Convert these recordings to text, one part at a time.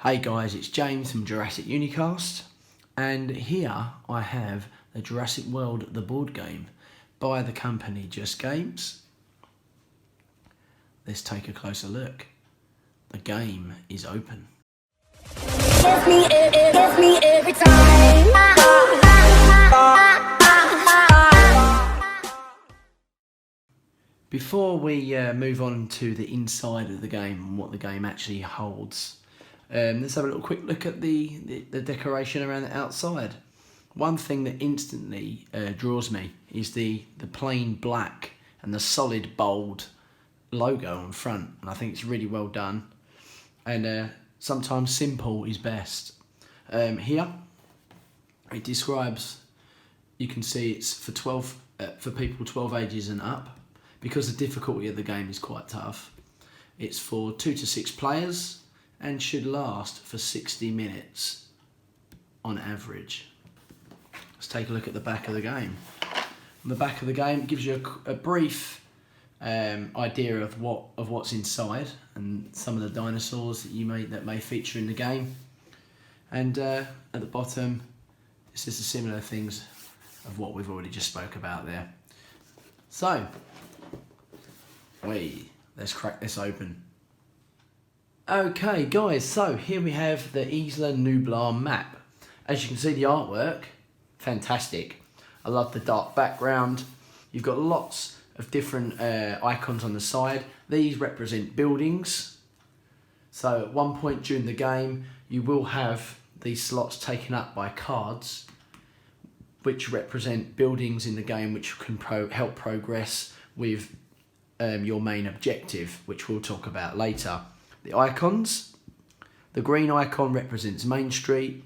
Hey guys, it's James from Jurassic Unicast, and here I have the Jurassic World the board game by the company Just Games. Let's take a closer look. The game is open. Give me every time. Before we move on to the inside of the game and what the game actually holds, let's have a little quick look at the decoration around the outside. One thing that instantly draws me is the plain black and the solid bold logo on front, and I think it's really well done, and sometimes simple is best. Here it describes, you can see it's for people 12 ages and up. Because the difficulty of the game is quite tough, it's for 2 to 6 players and should last for 60 minutes on average. Let's take a look at the back of the game. On the back of the game, it gives you a brief idea of what's inside and some of the dinosaurs that may feature in the game. And at the bottom, it's just the similar things of what we've already just spoke about there. So, let's crack this open. Okay guys, so here we have the Isla Nublar map. As you can see, the artwork, fantastic. I love the dark background. You've got lots of different icons on the side. These represent buildings. So at one point during the game, you will have these slots taken up by cards which represent buildings in the game which can help progress with your main objective, which we'll talk about later. The icons. The green icon represents Main Street.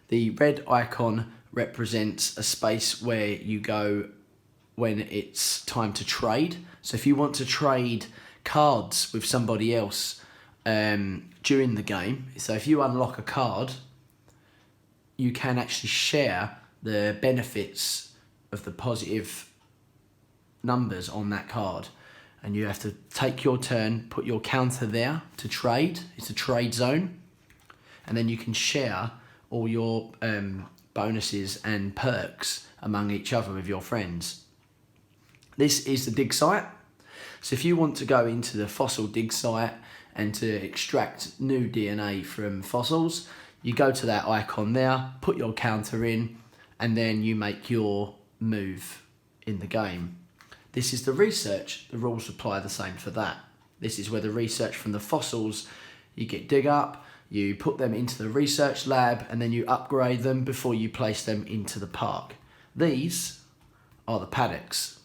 The red icon represents a space where you go when it's time to trade. So if you want to trade cards with somebody else during the game, so if you unlock a card, you can actually share the benefits of the positive numbers on that card, and you have to take your turn, put your counter there to trade. It's a trade zone, and then you can share all your bonuses and perks among each other with your friends. This is the dig site. So if you want to go into the fossil dig site and to extract new DNA from fossils, you go to that icon there, put your counter in, and then you make your move in the game. This is the research. The rules apply the same for that. This is where the research from the fossils, you dig up, you put them into the research lab, and then you upgrade them before you place them into the park. These are the paddocks.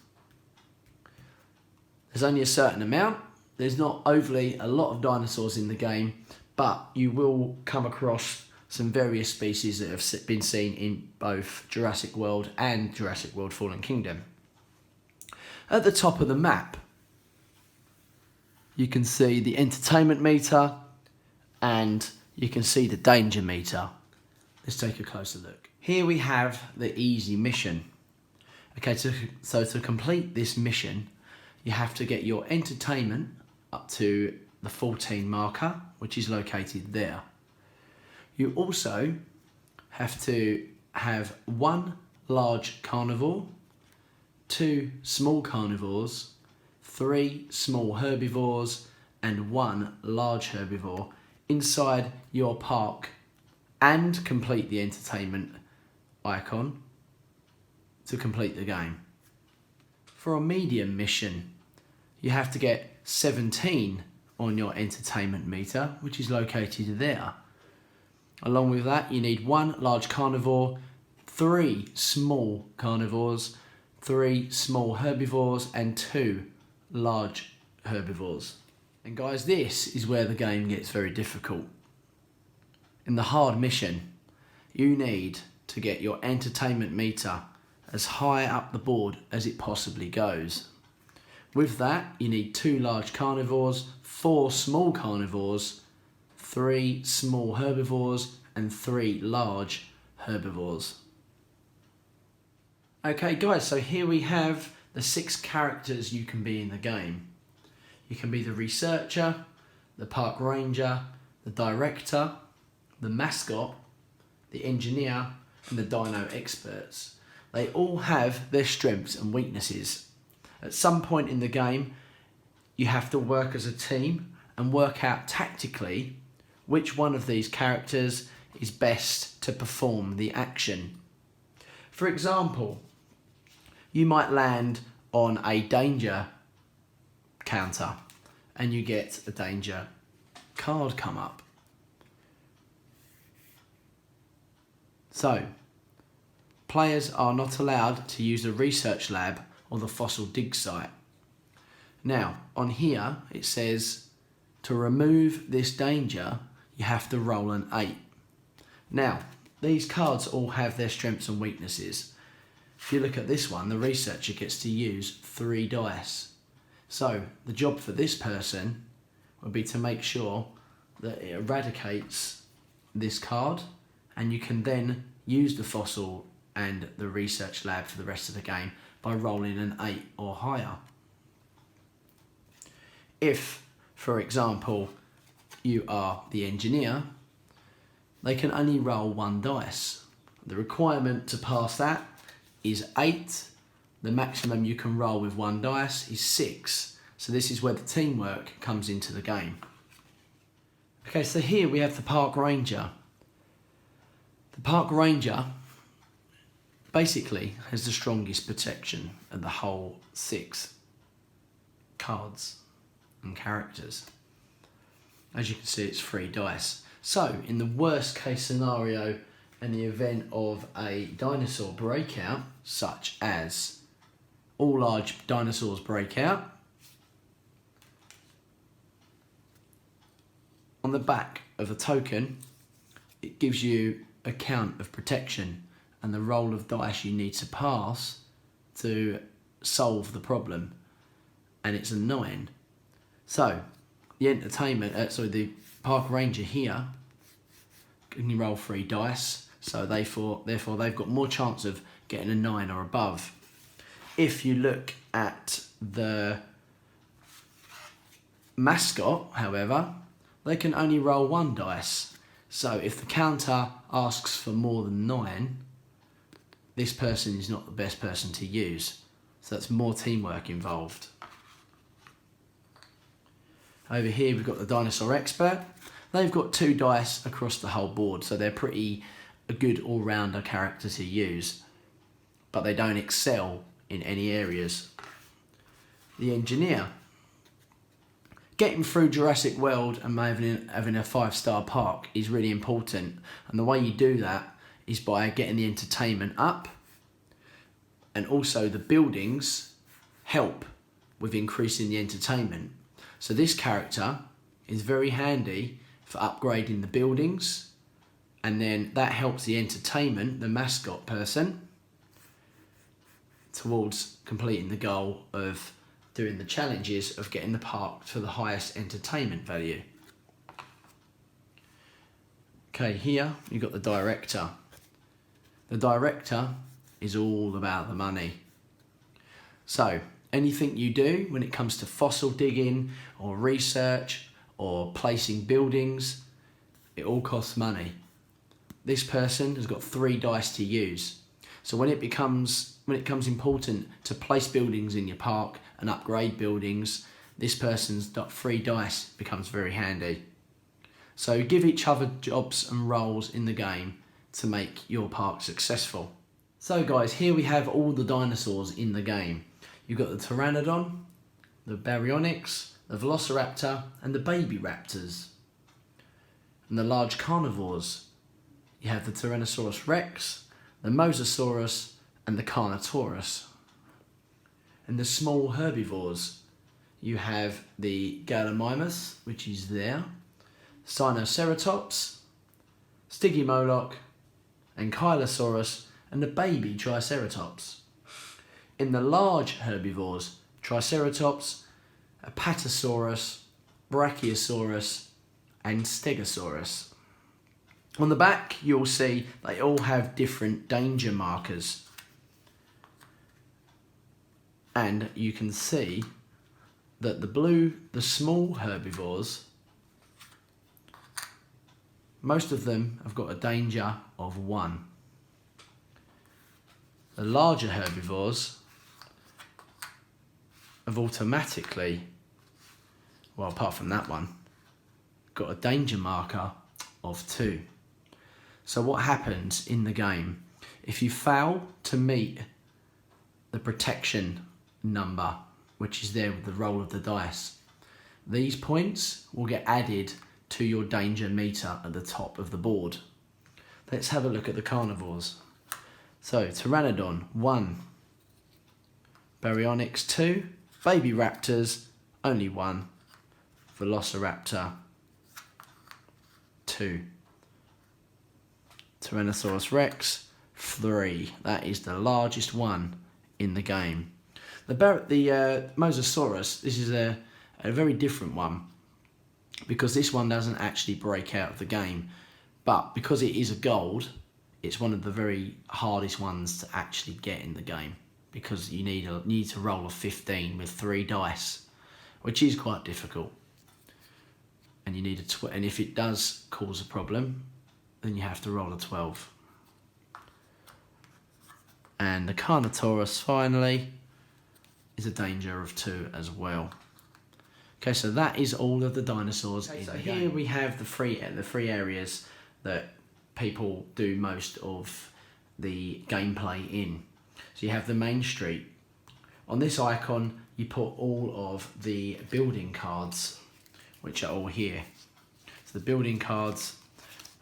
There's only a certain amount. There's not overly a lot of dinosaurs in the game, but you will come across some various species that have been seen in both Jurassic World and Jurassic World Fallen Kingdom. At the top of the map, you can see the entertainment meter and you can see the danger meter. Let's take a closer look. Here we have the easy mission. Okay, so to complete this mission, you have to get your entertainment up to the 14 marker, which is located there. You also have to have 1 large carnivore, 2 small carnivores, 3 small herbivores, and 1 large herbivore inside your park, and complete the entertainment icon to complete the game. For a medium mission, you have to get 17 on your entertainment meter, which is located there. Along with that, you need 1 large carnivore, 3 small carnivores, 3 small herbivores, and 2 large herbivores. And guys, this is where the game gets very difficult. In the hard mission, you need to get your entertainment meter as high up the board as it possibly goes. With that, you need 2 large carnivores, 4 small carnivores, 3 small herbivores, and 3 large herbivores. Okay guys, so here we have the 6 characters you can be in the game. You can be the researcher, the park ranger, the director, the mascot, the engineer, and the dino experts. They all have their strengths and weaknesses. At some point in the game, you have to work as a team and work out tactically which one of these characters is best to perform the action. For example, you might land on a danger counter and you get a danger card come up. So, players are not allowed to use the research lab or the fossil dig site. Now, on here it says to remove this danger, you have to roll an 8. Now, these cards all have their strengths and weaknesses. If you look at this one, the researcher gets to use 3 dice. So, the job for this person would be to make sure that it eradicates this card, and you can then use the fossil and the research lab for the rest of the game by rolling an 8 or higher. If, for example, you are the engineer, they can only roll 1 dice. The requirement to pass that is 8. The maximum you can roll with 1 dice is 6. So this is where the teamwork comes into the game. Okay, so here we have the park ranger. The park ranger basically has the strongest protection of the whole 6 cards and characters. As you can see, it's 3 dice. So, in the worst case scenario, in the event of a dinosaur breakout, such as all large dinosaurs break out, on the back of the token, it gives you a count of protection and the roll of dice you need to pass to solve the problem, and it's a 9. So, the park ranger here can only roll 3 dice, so therefore they've got more chance of getting a 9 or above. If you look at the mascot, however, they can only roll 1 dice. So if the counter asks for more than 9, this person is not the best person to use. So that's more teamwork involved. Over here we've got the dinosaur expert. They've got 2 dice across the whole board, so they're pretty a good all-rounder character to use, but they don't excel in any areas. The engineer. Getting through Jurassic World and having a 5-star park is really important, and the way you do that is by getting the entertainment up, and also the buildings help with increasing the entertainment. So this character is very handy for upgrading the buildings, and then that helps the entertainment, the mascot person, towards completing the goal of doing the challenges of getting the park to the highest entertainment value. Okay, here you've got the director. The director is all about the money. So, anything you do when it comes to fossil digging or research or placing buildings, it all costs money. This person has got 3 dice to use. So when it becomes important to place buildings in your park and upgrade buildings, this person's 3 dice becomes very handy. So give each other jobs and roles in the game to make your park successful. So guys, here we have all the dinosaurs in the game. You've got the Pteranodon, the Baryonyx, the Velociraptor, and the baby raptors. And the large carnivores, you have the Tyrannosaurus Rex, the Mosasaurus, and the Carnotaurus. And the small herbivores, you have the Gallimimus, which is there, Sinoceratops, Stygimoloch, and Kylosaurus, and the baby Triceratops. In the large herbivores, Triceratops, Apatosaurus, Brachiosaurus, and Stegosaurus. On the back, you'll see they all have different danger markers. And you can see that the small herbivores most of them have got a danger of 1. The larger herbivores have automatically, well, apart from that one, got a danger marker of 2. So what happens in the game, if you fail to meet the protection number, which is there with the roll of the dice, these points will get added to your danger meter at the top of the board. Let's have a look at the carnivores. So Pteranodon 1, Baryonyx 2, Baby Raptors only 1, Velociraptor 2, Tyrannosaurus Rex 3. That is the largest one in the game. The Mosasaurus, this is a very different one, because this one doesn't actually break out of the game, but because it is a gold, it's one of the very hardest ones to actually get in the game, because you need to roll a 15 with 3 dice, which is quite difficult. And you need and if it does cause a problem, then you have to roll a 12. And the Carnotaurus finally is a danger of 2 as well. Okay, so that is all of the dinosaurs in the game. Here we have the three areas that people do most of the gameplay in. So you have the main street. On this icon, you put all of the building cards, which are all here. So the building cards,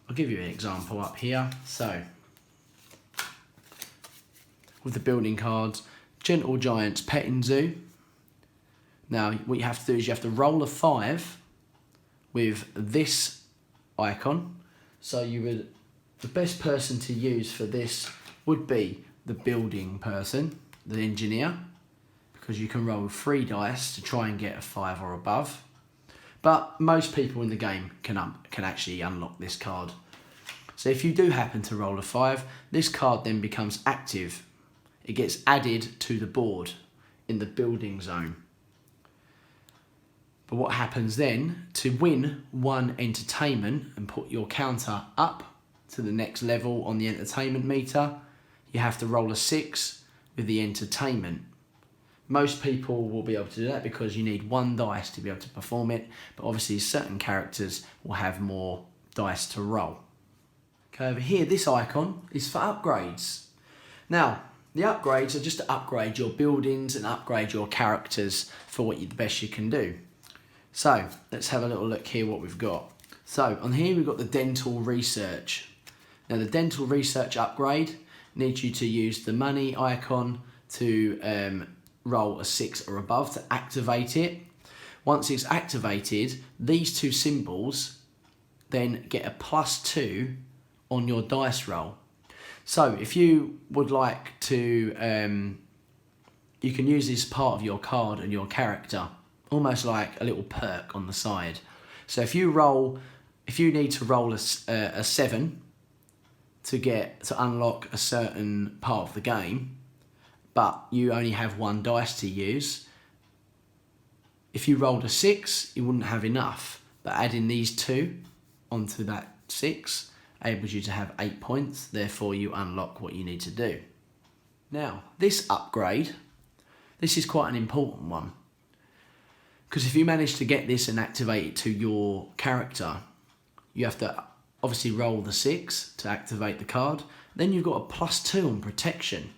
I'll give you an example up here. So with the building cards, Gentle Giant's Petting Zoo. Now what you have to do is you have to roll a 5 with this icon. So the best person to use for this would be the building person, the engineer, because you can roll 3 dice to try and get a 5 or above. But most people in the game can actually unlock this card. So if you do happen to roll a 5, this card then becomes active. It gets added to the board in the building zone. But what happens then, to win 1 entertainment and put your counter up to the next level on the entertainment meter, you have to roll a 6 with the entertainment. Most people will be able to do that because you need 1 dice to be able to perform it, but obviously certain characters will have more dice to roll. Okay, over here, this icon is for upgrades. Now, the upgrades are just to upgrade your buildings and upgrade your characters for the best you can do. So, let's have a little look here what we've got. So, on here we've got the dental research. Now, the dental research upgrade needs you to use the money icon to roll a 6 or above to activate it. Once it's activated, these 2 symbols then get a +2 on your dice roll. So if you would like to, you can use this part of your card and your character, almost like a little perk on the side. So if you need to roll a 7 to unlock a certain part of the game, but you only have 1 dice to use, if you rolled a 6, you wouldn't have enough. But adding these 2 onto that 6 enables you to have 8 points, therefore you unlock what you need to do. Now, this upgrade, this is quite an important one, because if you manage to get this and activate it to your character, you have to obviously roll the 6 to activate the card, then you've got a +2 on protection.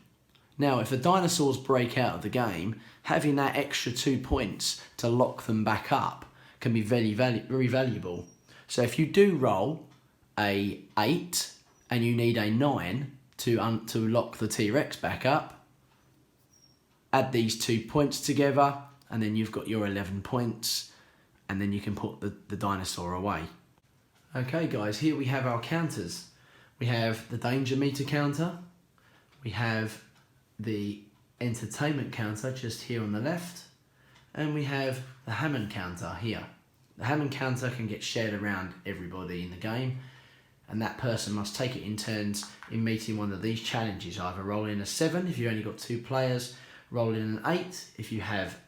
Now, if the dinosaurs break out of the game, having that extra 2 points to lock them back up can be very valuable. So if you do roll a 8 and you need a 9 to lock the T-Rex back up, add these 2 points together and then you've got your 11 points, and then you can put the dinosaur away. Okay guys, here we have our counters. We have the danger meter counter, we have the entertainment counter just here on the left, and we have the Hammond counter here. The Hammond counter can get shared around everybody in the game, and that person must take it in turns in meeting one of these challenges. Either roll in a 7 if you've only got 2 players, roll in an 8 if you have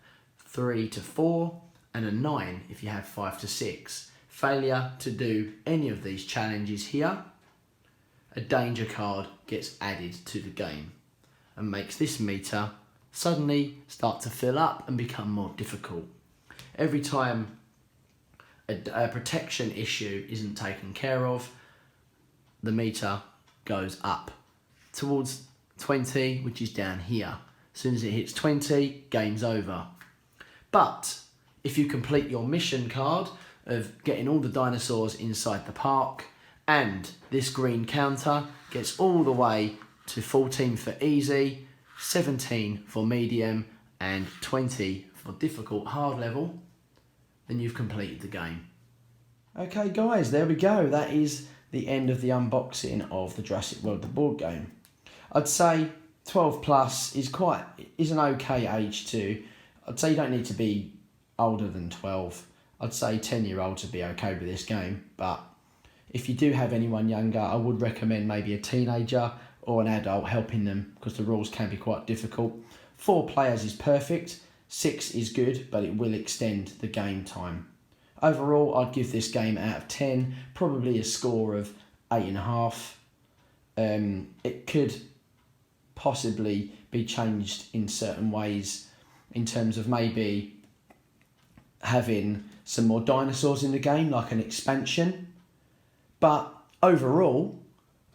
3 to 4, and a 9 if you have 5 to 6. Failure to do any of these challenges here, a danger card gets added to the game and makes this meter suddenly start to fill up and become more difficult. Every time a protection issue isn't taken care of, the meter goes up towards 20, which is down here. As soon as it hits 20, game's over. But if you complete your mission card of getting all the dinosaurs inside the park, and this green counter gets all the way to 14 for easy, 17 for medium, and 20 for difficult hard level, then you've completed the game. Okay guys, there we go. That is the end of the unboxing of the Jurassic World the board game. I'd say 12 plus is an okay age to. I'd say you don't need to be older than 12. I'd say 10-year-olds would be okay with this game, but if you do have anyone younger, I would recommend maybe a teenager or an adult helping them, because the rules can be quite difficult. 4 players is perfect, 6 is good, but it will extend the game time. Overall, I'd give this game out of 10, probably a score of 8.5. It could possibly be changed in certain ways, in terms of maybe having some more dinosaurs in the game, like an expansion. But overall,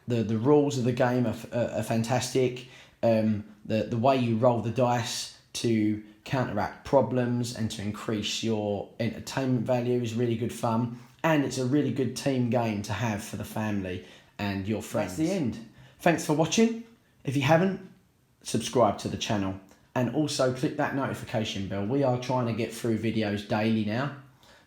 the rules of the game are fantastic. The way you roll the dice to counteract problems and to increase your entertainment value is really good fun. And it's a really good team game to have for the family and your friends. That's the end. Thanks for watching. If you haven't, subscribe to the channel. And also click that notification bell. We are trying to get through videos daily now.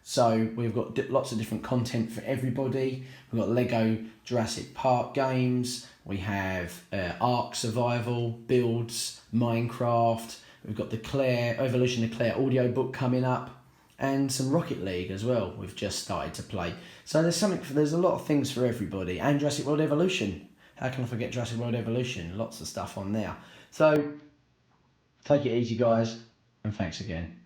So we've got lots of different content for everybody. We've got Lego Jurassic Park games. We have Ark Survival, Builds, Minecraft. We've got the Claire, Evolution of Claire audiobook coming up. And some Rocket League as well. We've just started to play. So there's a lot of things for everybody. And Jurassic World Evolution. How can I forget Jurassic World Evolution? Lots of stuff on there. So take it easy, guys, and thanks again.